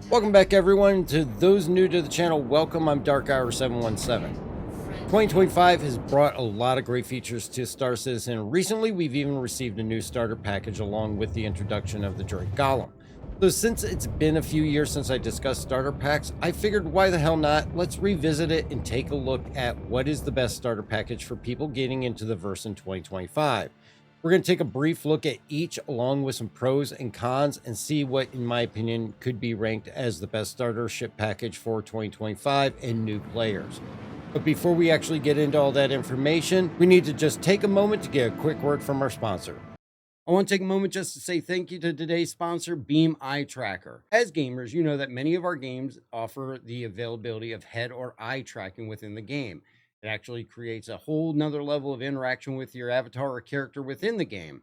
Welcome back, everyone. To those new to the channel, welcome. I'm Dark Hour 717. 2025 has brought a lot of great features to Star Citizen. Recently, we've even received a new starter package along with the introduction of the droid Golem. So since it's been a few years since I discussed starter packs, I figured why the hell not? Let's revisit it and take a look at what is the best starter package for people getting into the verse in 2025. We're going to take a brief look at each along with some pros and cons and see what, in my opinion, could be ranked as the best starter ship package for 2025 and new players. But before we actually get into all that information, we need to just take a moment to get a quick word from our sponsor. I want to take a moment just to say thank you to today's sponsor, Beam Eye Tracker. As gamers, you know that many of our games offer the availability of head or eye tracking within the game. It actually creates a whole nother level of interaction with your avatar or character within the game.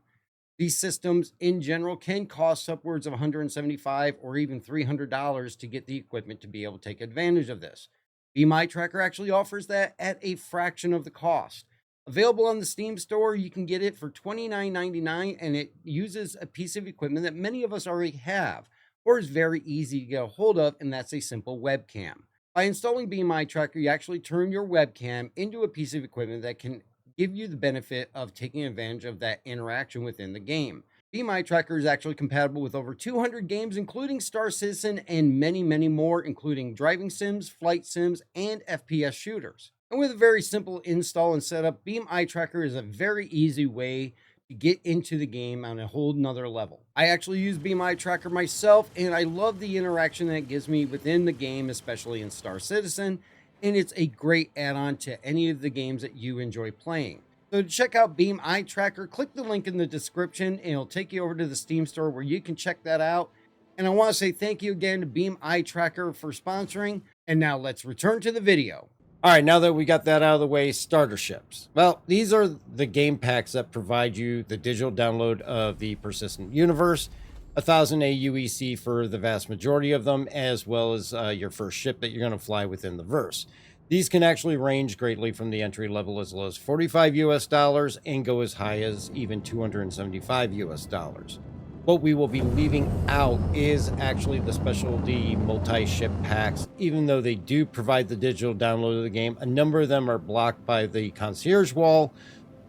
These systems in general can cost upwards of $175 or even $300 to get the equipment to be able to take advantage of this. Beam Eye Tracker actually offers that at a fraction of the cost. Available on the Steam store, you can get it for $29.99, and it uses a piece of equipment that many of us already have, or is very easy to get a hold of, and that's a simple webcam. By installing Beam Eye Tracker, you actually turn your webcam into a piece of equipment that can give you the benefit of taking advantage of that interaction within the game. Beam Eye Tracker is actually compatible with over 200 games, including Star Citizen and many, many more, including driving sims, flight sims, and FPS shooters. And with a very simple install and setup, Beam Eye Tracker is a very easy way to get into the game on a whole nother level. I actually use Beam Eye Tracker myself, and I love the interaction that it gives me within the game, especially in Star Citizen, and it's a great add-on to any of the games that you enjoy playing. So to check out Beam Eye Tracker, click the link in the description, and it'll take you over to the Steam store where you can check that out. And I want to say thank you again to Beam Eye Tracker for sponsoring, and now let's return to the video. All right, now that we got that out of the way, starter ships. Well, these are the game packs that provide you the digital download of the Persistent Universe, 1,000 AUEC for the vast majority of them, as well as your first ship that you're going to fly within the verse. These can actually range greatly from the entry level as low as $45 US and go as high as even $275 US. What we will be leaving out is actually the specialty multi-ship packs. Even though they do provide the digital download of the game, a number of them are blocked by the concierge wall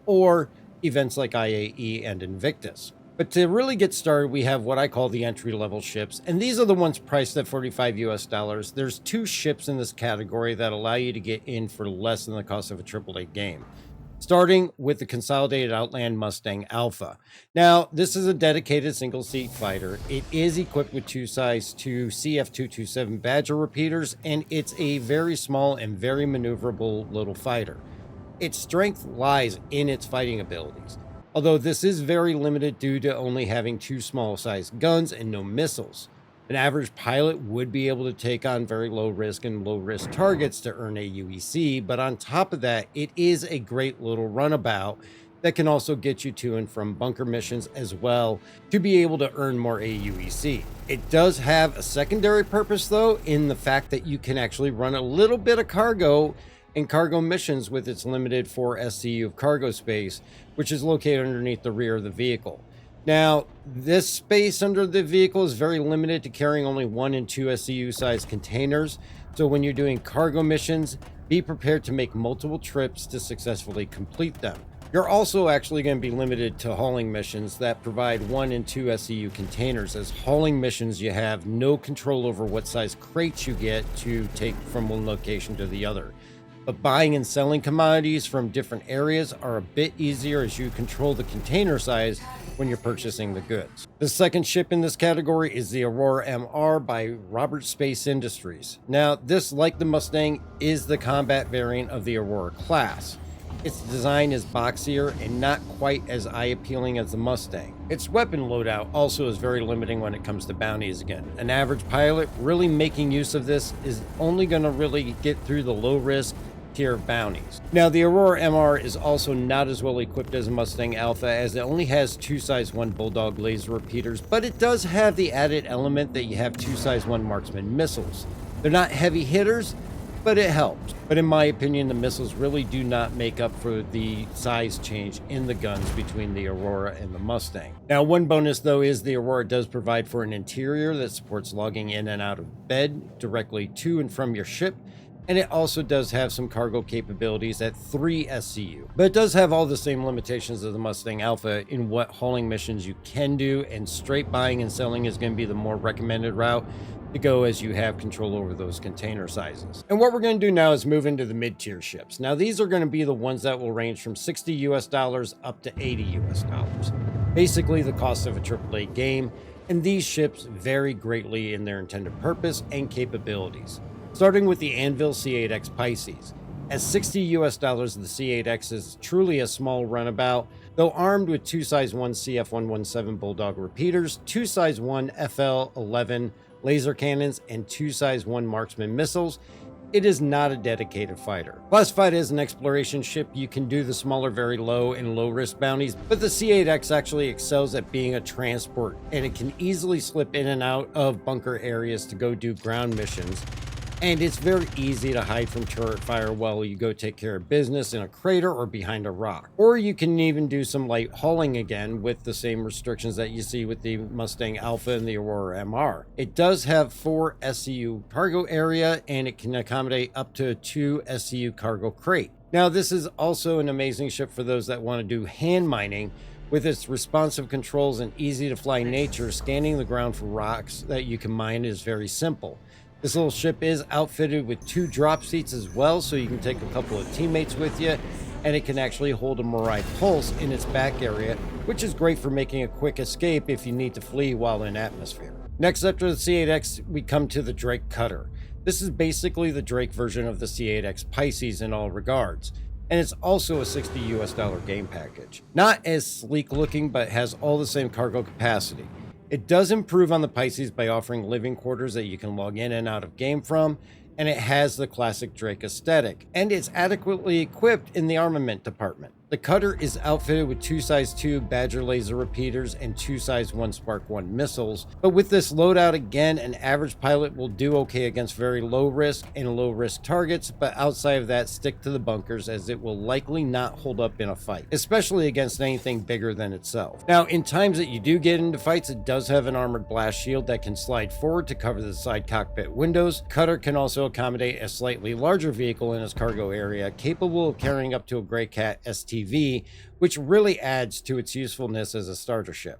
or events like IAE and Invictus. But to really get started, we have what I call the entry-level ships, and these are the ones priced at $45 US. There's two ships in this category that allow you to get in for less than the cost of a AAA game. Starting with the consolidated Outland Mustang Alpha. Now, this is a dedicated single-seat fighter. It is equipped with two size 2 CF227 Badger repeaters, and it's a very small and very maneuverable little fighter. Its strength lies in its fighting abilities, although this is very limited due to only having two small-sized guns and no missiles. An average pilot would be able to take on very low risk and low risk targets to earn AUEC, but on top of that, it is a great little runabout that can also get you to and from bunker missions as well to be able to earn more AUEC. It does have a secondary purpose though, in the fact that you can actually run a little bit of cargo and cargo missions with its limited 4 SCU of cargo space, which is located underneath the rear of the vehicle. Now, this space under the vehicle is very limited to carrying only 1 and 2 SCU size containers. So when you're doing cargo missions, be prepared to make multiple trips to successfully complete them. You're also actually going to be limited to hauling missions that provide 1 and 2 SCU containers. As hauling missions, you have no control over what size crates you get to take from one location to the other. But buying and selling commodities from different areas are a bit easier as you control the container size when you're purchasing the goods. The second ship in this category is the Aurora MR by Robert Space Industries. Now, this, like the Mustang, is the combat variant of the Aurora class. Its design is boxier and not quite as eye-appealing as the Mustang. Its weapon loadout also is very limiting when it comes to bounties again. An average pilot really making use of this is only going to really get through the low-risk tier of bounties. Now, the Aurora MR is also not as well equipped as a Mustang Alpha, as it only has 2 size 1 Bulldog laser repeaters, but it does have the added element that you have 2 size 1 Marksman missiles. They're not heavy hitters, but it helps. But in my opinion, the missiles really do not make up for the size change in the guns between the Aurora and the Mustang. Now, one bonus though is the Aurora does provide for an interior that supports logging in and out of bed directly to and from your ship, and it also does have some cargo capabilities at 3 SCU. But it does have all the same limitations of the Mustang Alpha in what hauling missions you can do, and straight buying and selling is going to be the more recommended route to go, as you have control over those container sizes. And what we're going to do now is move into the mid-tier ships. Now these are going to be the ones that will range from $60 up to $80. Basically the cost of a AAA game, and these ships vary greatly in their intended purpose and capabilities. Starting with the Anvil C8X Pisces. At $60, the C8X is truly a small runabout, though armed with 2 size 1 CF117 Bulldog repeaters, 2 size 1 FL11 laser cannons, and 2 size 1 marksman missiles. It is not a dedicated fighter. Classified as an exploration ship, you can do the smaller, very low and low risk bounties, but the C8X actually excels at being a transport, and it can easily slip in and out of bunker areas to go do ground missions. And it's very easy to hide from turret fire while you go take care of business in a crater or behind a rock. Or you can even do some light hauling again with the same restrictions that you see with the Mustang Alpha and the Aurora MR. It does have 4 SCU cargo area, and it can accommodate up to a 2 SCU cargo crate. Now this is also an amazing ship for those that want to do hand mining. With its responsive controls and easy to fly nature, scanning the ground for rocks that you can mine is very simple. This little ship is outfitted with 2 drop seats as well, so you can take a couple of teammates with you, and it can actually hold a Mirai Pulse in its back area, which is great for making a quick escape if you need to flee while in atmosphere. Next, after the C8X, we come to the Drake Cutter. This is basically the Drake version of the C8X Pisces in all regards, and it's also a $60 game package. Not as sleek looking, but has all the same cargo capacity. It does improve on the Pisces by offering living quarters that you can log in and out of game from, and it has the classic Drake aesthetic, and it's adequately equipped in the armament department. The cutter is outfitted with 2 size 2 Badger laser repeaters and 2 size 1 Spark 1 missiles, but with this loadout, again, an average pilot will do okay against very low risk and low risk targets, but outside of that, stick to the bunkers, as it will likely not hold up in a fight, especially against anything bigger than itself. Now, in times that you do get into fights, it does have an armored blast shield that can slide forward to cover the side cockpit windows. Cutter can also accommodate a slightly larger vehicle in its cargo area, capable of carrying up to a Grey Cat STV, which really adds to its usefulness as a starter ship.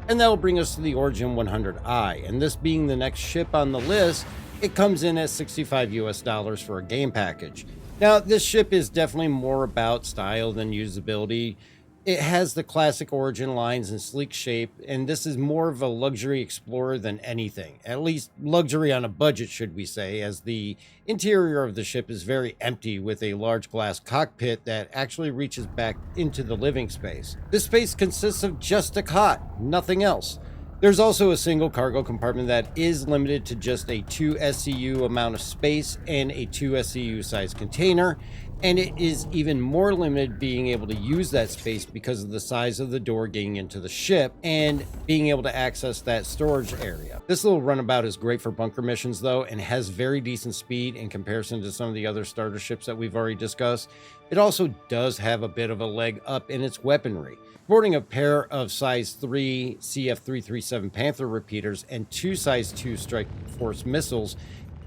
And that will bring us to the Origin 100i, and this being the next ship on the list, it comes in at $65 for a game package. Now, this ship is definitely more about style than usability. It has the classic Origin lines and sleek shape, and this is more of a luxury explorer than anything. At least luxury on a budget, should we say, as the interior of the ship is very empty, with a large glass cockpit that actually reaches back into the living space. This space consists of just a cot, nothing else. There's also a single cargo compartment that is limited to just a 2 SCU amount of space and a 2 SCU size container, and it is even more limited being able to use that space because of the size of the door getting into the ship and being able to access that storage area. This little runabout is great for bunker missions though, and has very decent speed in comparison to some of the other starter ships that we've already discussed. It also does have a bit of a leg up in its weaponry. Sporting a pair of size 3 CF337 Panther repeaters and 2 size 2 Strike Force missiles,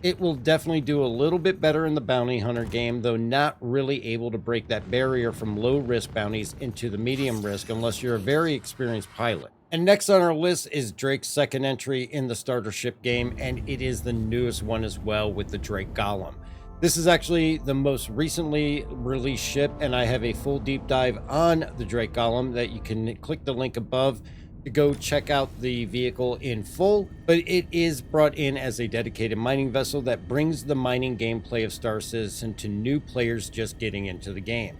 it will definitely do a little bit better in the bounty hunter game, though not really able to break that barrier from low risk bounties into the medium risk unless you're a very experienced pilot. And next on our list is Drake's second entry in the starter ship game, and it is the newest one as well, with the Drake Golem. This is actually the most recently released ship, and I have a full deep dive on the Drake Golem that you can click the link above to go check out the vehicle in full, but it is brought in as a dedicated mining vessel that brings the mining gameplay of Star Citizen to new players just getting into the game.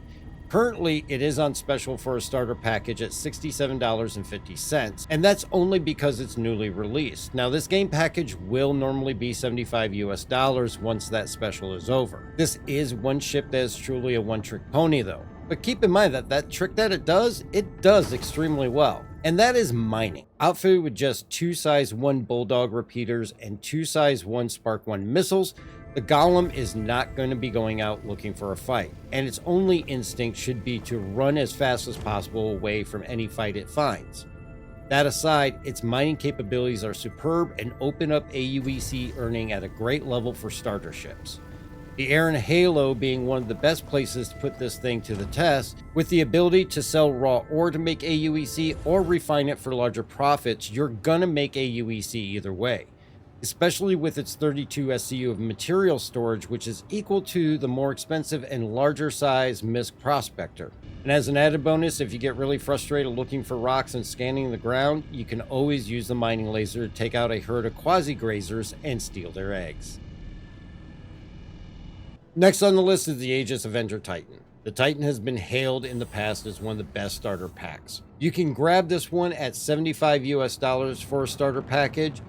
Currently, it is on special for a starter package at $67.50, and that's only because it's newly released. Now, this game package will normally be $75 once that special is over. This is one ship that is truly a one-trick pony though, but keep in mind that that trick that it does extremely well. And that is mining. Outfitted with just 2 size 1 Bulldog repeaters and 2 size 1 Spark 1 missiles, The Golem is not going to be going out looking for a fight, and its only instinct should be to run as fast as possible away from any fight it finds. That aside, its mining capabilities are superb and open up AUEC earning at a great level for starter ships. The Air and Halo being one of the best places to put this thing to the test, with the ability to sell raw ore to make AUEC or refine it for larger profits. You're gonna make AUEC either way, especially with its 32 SCU of material storage, which is equal to the more expensive and larger size MISC Prospector. And as an added bonus, if you get really frustrated looking for rocks and scanning the ground, you can always use the mining laser to take out a herd of quasi-grazers and steal their eggs. Next on the list is the Aegis Avenger Titan. The Titan has been hailed in the past as one of the best starter packs. You can grab this one at $75 US for a starter package,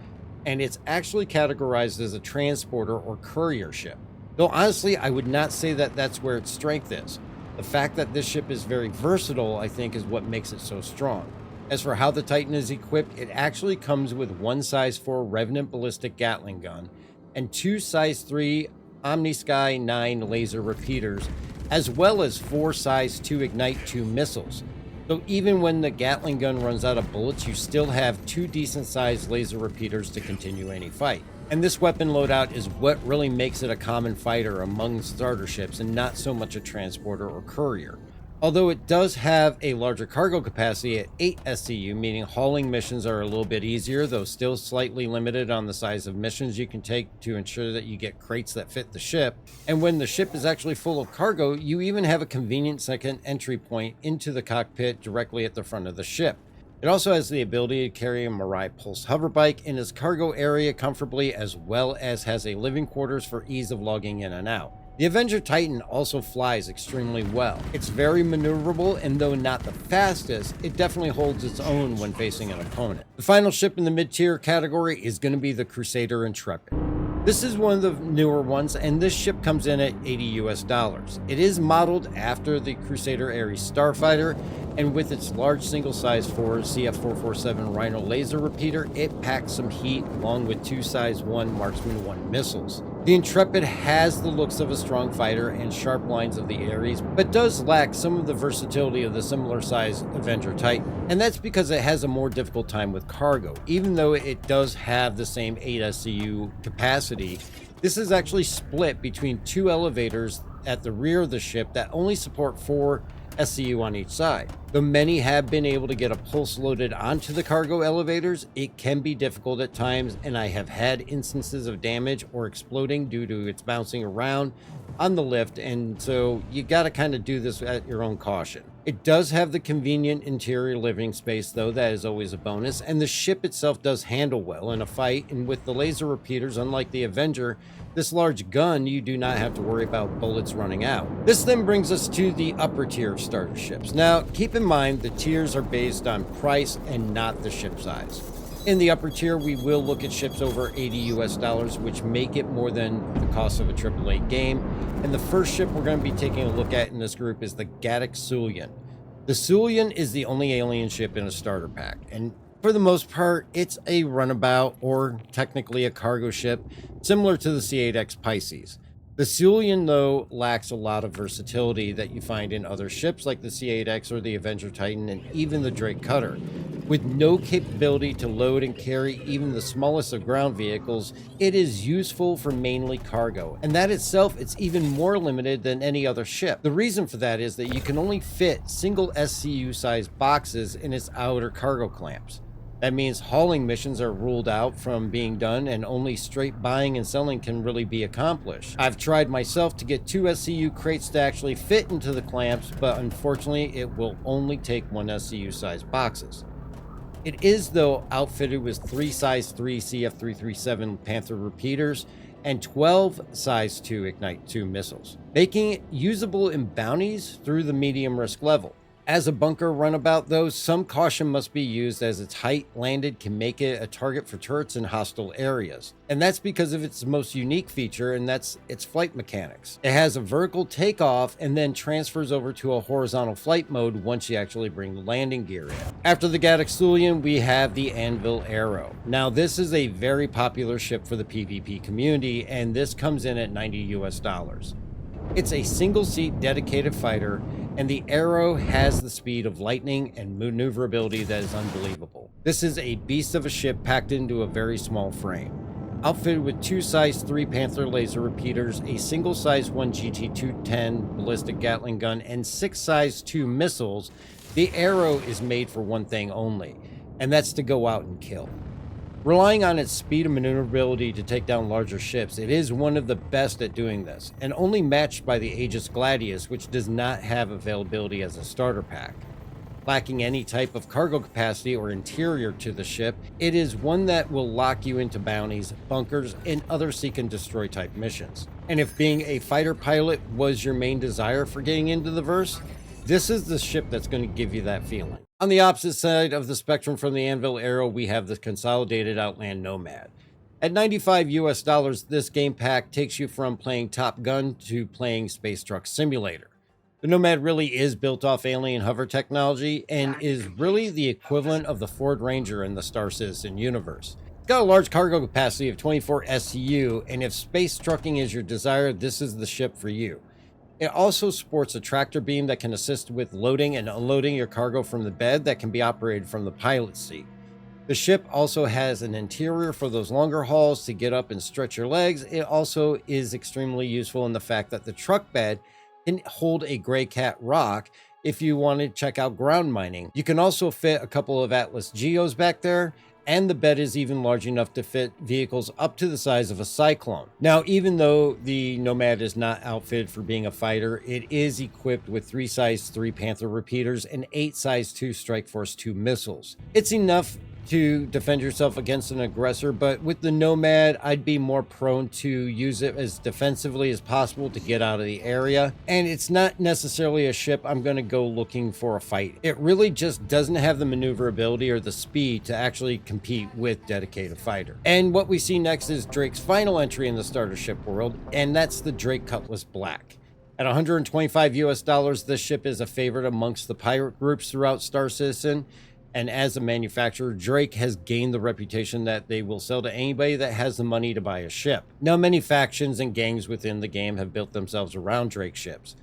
and it's actually categorized as a transporter or courier ship. Though honestly, I would not say that that's where its strength is. The fact that this ship is very versatile, I think, is what makes it so strong. As for how the Titan is equipped, it actually comes with one size 4 Revenant ballistic Gatling gun and 2 size 3 Omnisky 9 laser repeaters, as well as 4 size 2 Ignite 2 missiles. So even when the Gatling gun runs out of bullets, you still have 2 decent sized laser repeaters to continue any fight. And this weapon loadout is what really makes it a common fighter among starter ships and not so much a transporter or courier. Although it does have a larger cargo capacity at 8 SCU, meaning hauling missions are a little bit easier, though still slightly limited on the size of missions you can take to ensure that you get crates that fit the ship. And when the ship is actually full of cargo, you even have a convenient second entry point into the cockpit directly at the front of the ship. It also has the ability to carry a Mirai Pulse hoverbike in its cargo area comfortably, as well as has a living quarters for ease of logging in and out. The Avenger Titan also flies extremely well. It's very maneuverable, and though not the fastest, it definitely holds its own when facing an opponent. The final ship in the mid-tier category is going to be the Crusader Intrepid. This is one of the newer ones, and this ship comes in at $80 US. It is modeled after the Crusader Ares Starfighter, and with its large single-size 4 CF447 Rhino laser repeater, it packs some heat along with 2 size 1 Marksman 1 missiles. The Intrepid has the looks of a strong fighter and sharp lines of the Ares, but does lack some of the versatility of the similar-sized Avenger Titan. And that's because it has a more difficult time with cargo. Even though it does have the same 8 SCU capacity, this is actually split between 2 elevators at the rear of the ship that only support 4 SCU on each side. Though many have been able to get a pulse loaded onto the cargo elevators, it can be difficult at times, and I have had instances of damage or exploding due to its bouncing around on the lift, and so you gotta kind of do this at your own caution. It does have the convenient interior living space though, that is always a bonus, and the ship itself does handle well in a fight, and with the laser repeaters, unlike the Avenger, this large gun, you do not have to worry about bullets running out. This then brings us to the upper tier of starter ships. Now, keep in mind the tiers are based on price and not the ship size. In the upper tier, we will look at ships over $80 US, which make it more than the cost of a AAA game. And the first ship we're going to be taking a look at in this group is the Gaddock Sulyen. The Sulyen is the only alien ship in a starter pack, and for the most part, it's a runabout, or technically a cargo ship, similar to the C8X Pisces. The Sulyen, though, lacks a lot of versatility that you find in other ships like the C8X or the Avenger Titan and even the Drake Cutter. With no capability to load and carry even the smallest of ground vehicles, it is useful for mainly cargo, and that itself, it's even more limited than any other ship. The reason for that is that you can only fit single SCU sized boxes in its outer cargo clamps. That means hauling missions are ruled out from being done, and only straight buying and selling can really be accomplished. I've tried myself to get 2 SCU crates to actually fit into the clamps, but unfortunately it will only take 1 SCU size boxes. It is, though, outfitted with 3 size 3 CF337 Panther repeaters and 12 size 2 Ignite 2 missiles, making it usable in bounties through the medium risk level. As a bunker runabout, though, some caution must be used as its height landed can make it a target for turrets in hostile areas. And that's because of its most unique feature, and that's its flight mechanics. It has a vertical takeoff and then transfers over to a horizontal flight mode once you actually bring the landing gear in. After the Gaddock Sulyen, we have the Anvil Arrow. Now, this is a very popular ship for the PvP community, and this comes in at $90 US. It's a single-seat dedicated fighter, and the Arrow has the speed of lightning and maneuverability that is unbelievable. This is a beast of a ship packed into a very small frame. Outfitted with two size 3 Panther laser repeaters, a single size 1 GT210 ballistic Gatling gun, and 6 size 2 missiles, the Arrow is made for one thing only, and that's to go out and kill. Relying on its speed and maneuverability to take down larger ships, it is one of the best at doing this, and only matched by the Aegis Gladius, which does not have availability as a starter pack. Lacking any type of cargo capacity or interior to the ship, it is one that will lock you into bounties, bunkers, and other seek and destroy type missions. And if being a fighter pilot was your main desire for getting into the verse, this is the ship that's going to give you that feeling. On the opposite side of the spectrum from the Anvil Arrow, we have the consolidated Outland Nomad. At $95 US, this game pack takes you from playing Top Gun to playing Space Truck Simulator. The Nomad really is built off alien hover technology and is really the equivalent of the Ford Ranger in the Star Citizen universe. It's got a large cargo capacity of 24 SCU, and if space trucking is your desire, this is the ship for you. It also sports a tractor beam that can assist with loading and unloading your cargo from the bed that can be operated from the pilot's seat. The ship also has an interior for those longer hauls to get up and stretch your legs. It also is extremely useful in the fact that the truck bed can hold a Gray Cat rock if you want to check out ground mining. You can also fit a couple of Atlas Geos back there, and the bed is even large enough to fit vehicles up to the size of a Cyclone. Now, even though the Nomad is not outfitted for being a fighter, it is equipped with 3 size 3 Panther repeaters and 8 size 2 Strike Force 2 missiles. It's enough to defend yourself against an aggressor, but with the Nomad, I'd be more prone to use it as defensively as possible to get out of the area. And it's not necessarily a ship I'm going to go looking for a fight. It really just doesn't have the maneuverability or the speed to actually compete with dedicated fighter. And what we see next is Drake's final entry in the starter ship world, and that's the Drake Cutlass Black. At $125 US, this ship is a favorite amongst the pirate groups throughout Star Citizen. And as a manufacturer, Drake has gained the reputation that they will sell to anybody that has the money to buy a ship. Now, many factions and gangs within the game have built themselves around Drake ships.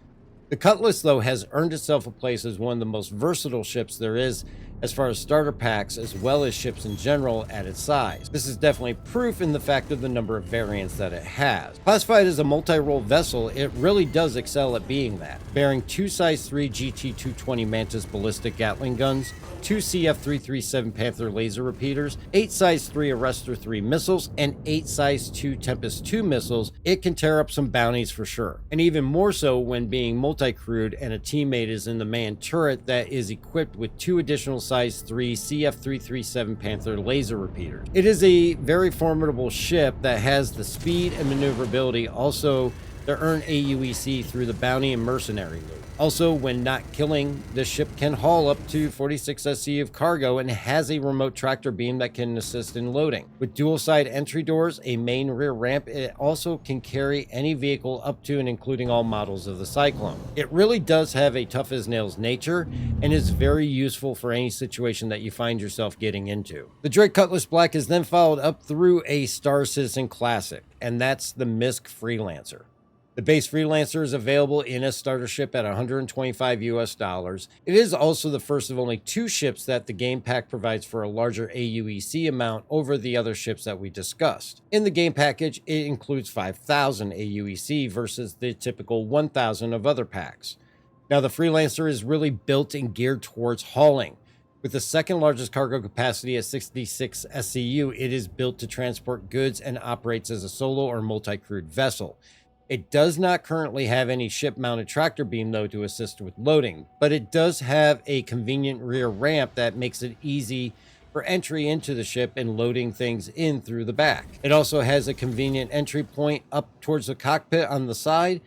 The Cutlass, though, has earned itself a place as one of the most versatile ships there is as far as starter packs, as well as ships in general at its size. This is definitely proof in the fact of the number of variants that it has. Classified as a multi-role vessel, it really does excel at being that, bearing 2 size 3 GT220 Mantis ballistic Gatling guns, 2 CF337 Panther laser repeaters, 8 size 3 Arrestor 3 missiles, and 8 size 2 Tempest 2 missiles. It can tear up some bounties for sure, and even more so when being multi-crewed and a teammate is in the manned turret that is equipped with 2 additional size 3 CF337 Panther laser repeaters. It is a very formidable ship that has the speed and maneuverability also to earn AUEC through the bounty and mercenary loot. Also, when not killing, the ship can haul up to 46 SC of cargo and has a remote tractor beam that can assist in loading. With dual side entry doors, a main rear ramp, it also can carry any vehicle up to and including all models of the Cyclone. It really does have a tough as nails nature and is very useful for any situation that you find yourself getting into. The Drake Cutlass Black is then followed up through a Star Citizen classic, and that's the MISC Freelancer. The base Freelancer is available in a starter ship at $125 US. It is also the first of only 2 ships that the game pack provides for a larger AUEC amount over the other ships that we discussed. In the game package, it includes 5,000 AUEC versus the typical 1,000 of other packs. Now, the Freelancer is really built and geared towards hauling. With the second largest cargo capacity at 66 SCU, it is built to transport goods and operates as a solo or multi-crewed vessel. It does not currently have any ship-mounted tractor beam, though, to assist with loading, but it does have a convenient rear ramp that makes it easy for entry into the ship and loading things in through the back. It also has a convenient entry point up towards the cockpit on the side,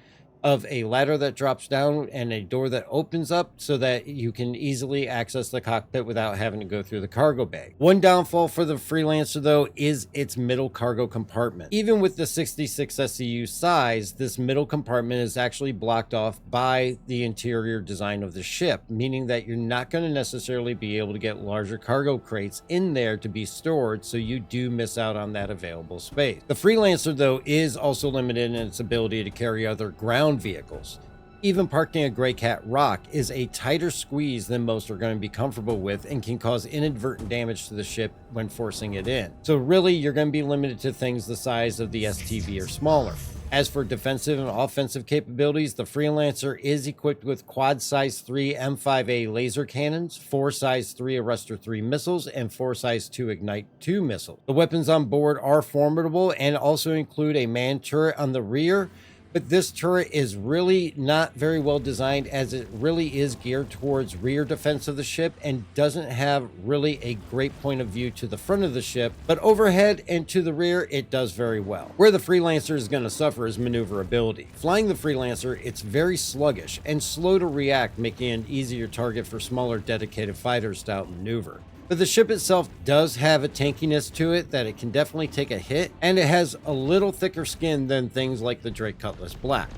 of a ladder that drops down and a door that opens up so that you can easily access the cockpit without having to go through the cargo bay. One downfall for the Freelancer though is its middle cargo compartment. Even with the 66 SCU size, this middle compartment is actually blocked off by the interior design of the ship, meaning that you're not going to necessarily be able to get larger cargo crates in there to be stored, so you do miss out on that available space. The Freelancer though is also limited in its ability to carry other ground vehicles. Even parking a Grey Cat rock is a tighter squeeze than most are going to be comfortable with and can cause inadvertent damage to the ship when forcing it in. So really, you're going to be limited to things the size of the STV or smaller. As for defensive and offensive capabilities, the Freelancer is equipped with quad size 3 M5A laser cannons, 4 size 3 Arrestor 3 missiles, and 4 size 2 Ignite 2 missiles. The weapons on board are formidable and also include a manned turret on the rear, but this turret is really not very well designed, as it really is geared towards rear defense of the ship and doesn't have really a great point of view to the front of the ship, but overhead and to the rear it does very well. Where the Freelancer is going to suffer is maneuverability. Flying the Freelancer, it's very sluggish and slow to react, making it an easier target for smaller dedicated fighters to outmaneuver. But the ship itself does have a tankiness to it that it can definitely take a hit, and it has a little thicker skin than things like the Drake Cutlass Black.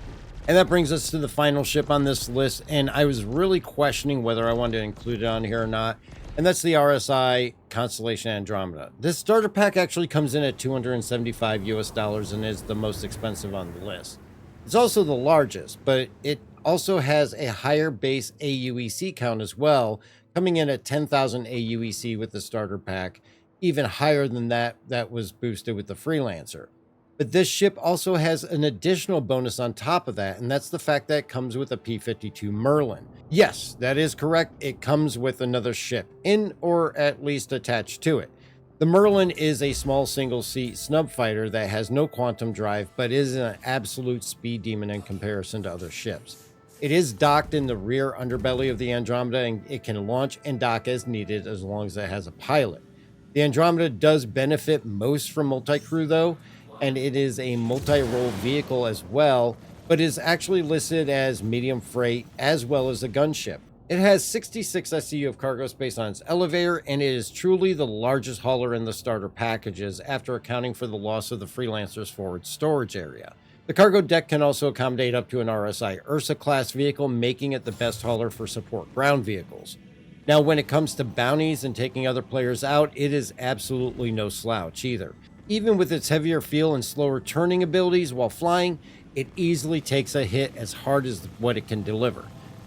And that brings us to the final ship on this list, and I was really questioning whether I wanted to include it on here or not, and that's the RSI Constellation Andromeda. This starter pack actually comes in at $275 US and is the most expensive on the list. It's also the largest, but it also has a higher base AUEC count as well, coming in at 10,000 AUEC with the starter pack, even higher than that was boosted with the Freelancer. But this ship also has an additional bonus on top of that, and that's the fact that it comes with a P-52 Merlin. Yes, that is correct. It comes with another ship in, or at least attached to it. The Merlin is a small single-seat snub fighter that has no quantum drive, but is an absolute speed demon in comparison to other ships. It is docked in the rear underbelly of the Andromeda, and it can launch and dock as needed as long as it has a pilot. The Andromeda does benefit most from multi-crew though, and it is a multi-role vehicle as well, but is actually listed as medium freight as well as a gunship. It has 66 SCU of cargo space on its elevator, and it is truly the largest hauler in the starter packages after accounting for the loss of the Freelancer's forward storage area. The cargo deck can also accommodate up to an RSI Ursa class vehicle, making it the best hauler for support ground vehicles. Now, when it comes to bounties and taking other players out, it is absolutely no slouch either. Even with its heavier feel and slower turning abilities while flying, it easily takes a hit as hard as what it can deliver.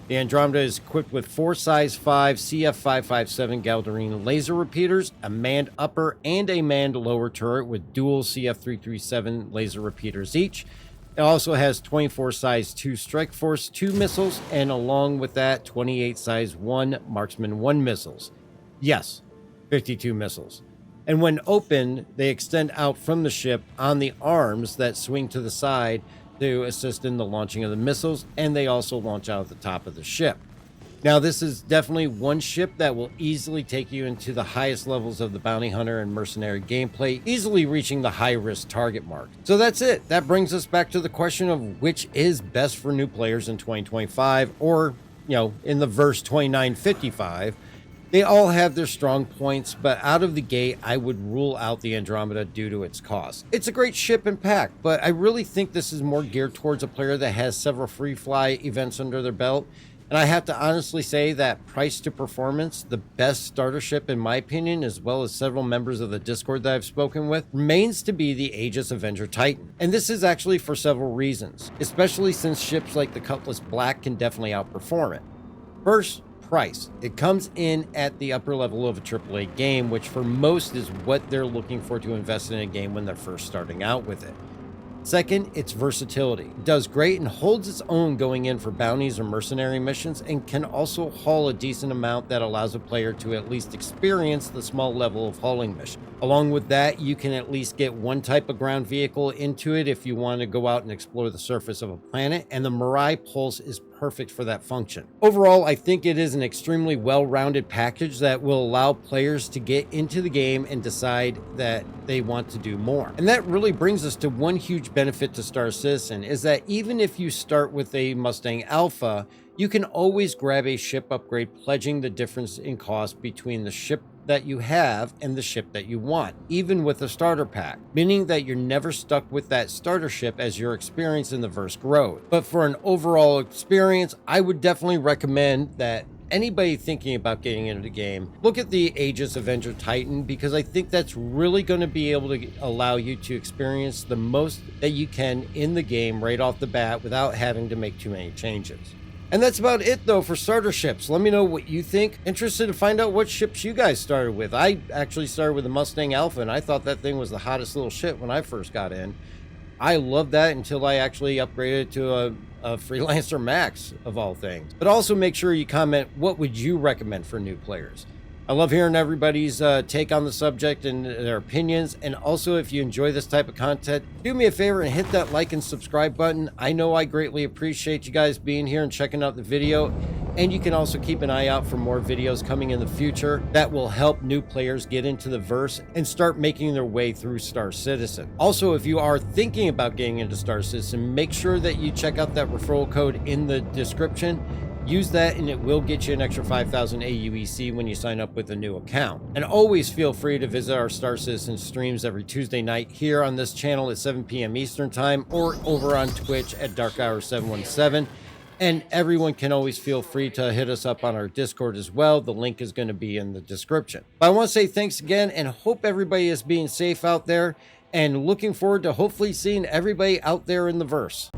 The Andromeda is equipped with 4 size 5 CF557 Galderine laser repeaters, a manned upper and a manned lower turret with dual CF337 laser repeaters each. It also has 24 size 2 Strike Force 2 missiles, and along with that, 28 size 1 Marksman 1 missiles. Yes, 52 missiles. And when open, they extend out from the ship on the arms that swing to the side to assist in the launching of the missiles, and they also launch out at the top of the ship. Now, this is definitely one ship that will easily take you into the highest levels of the bounty hunter and mercenary gameplay, easily reaching the high-risk target mark. So that's it. That brings us back to the question of which is best for new players in 2025, or, in the verse 2955. They all have their strong points, but out of the gate, I would rule out the Andromeda due to its cost. It's a great ship and pack, but I really think this is more geared towards a player that has several free fly events under their belt. And I have to honestly say that price to performance, the best starter ship in my opinion, as well as several members of the Discord that I've spoken with, remains to be the Aegis Avenger Titan. And this is actually for several reasons, especially since ships like the Cutlass Black can definitely outperform it. First, price. It comes in at the upper level of a AAA game, which for most is what they're looking for to invest in a game when they're first starting out with it. Second, its versatility. It does great and holds its own going in for bounties or mercenary missions, and can also haul a decent amount that allows a player to at least experience the small level of hauling mission. Along with that, you can at least get one type of ground vehicle into it if you want to go out and explore the surface of a planet, and the Mirai Pulse is perfect for that function. Overall, I think it is an extremely well-rounded package that will allow players to get into the game and decide that they want to do more. And that really brings us to one huge benefit to Star Citizen, is that even if you start with a Mustang Alpha, you can always grab a ship upgrade, pledging the difference in cost between the ship that you have and the ship that you want, even with a starter pack, meaning that you're never stuck with that starter ship as your experience in the verse grows. But for an overall experience, I would definitely recommend that anybody thinking about getting into the game, look at the Aegis Avenger Titan, because I think that's really going to be able to allow you to experience the most that you can in the game right off the bat without having to make too many changes. And that's about it though for starter ships. Let me know what you think. Interested to find out what ships you guys started with. I actually started with the Mustang Alpha, and I thought that thing was the hottest little ship when I first got in. I loved that until I actually upgraded to a Freelancer Max, of all things. But also make sure you comment, what would you recommend for new players? I love hearing everybody's take on the subject and their opinions. And also, if you enjoy this type of content, do me a favor and hit that like and subscribe button. I know I greatly appreciate you guys being here and checking out the video. And you can also keep an eye out for more videos coming in the future that will help new players get into the verse and start making their way through Star Citizen. Also, if you are thinking about getting into Star Citizen, make sure that you check out that referral code in the description. Use that and it will get you an extra 5,000 AUEC when you sign up with a new account. And always feel free to visit our Star Citizen streams every Tuesday night here on this channel at 7 p.m. Eastern Time, or over on Twitch at Dark Hour 717. And everyone can always feel free to hit us up on our Discord as well. The link is going to be in the description. But I want to say thanks again and hope everybody is being safe out there, and looking forward to hopefully seeing everybody out there in the verse.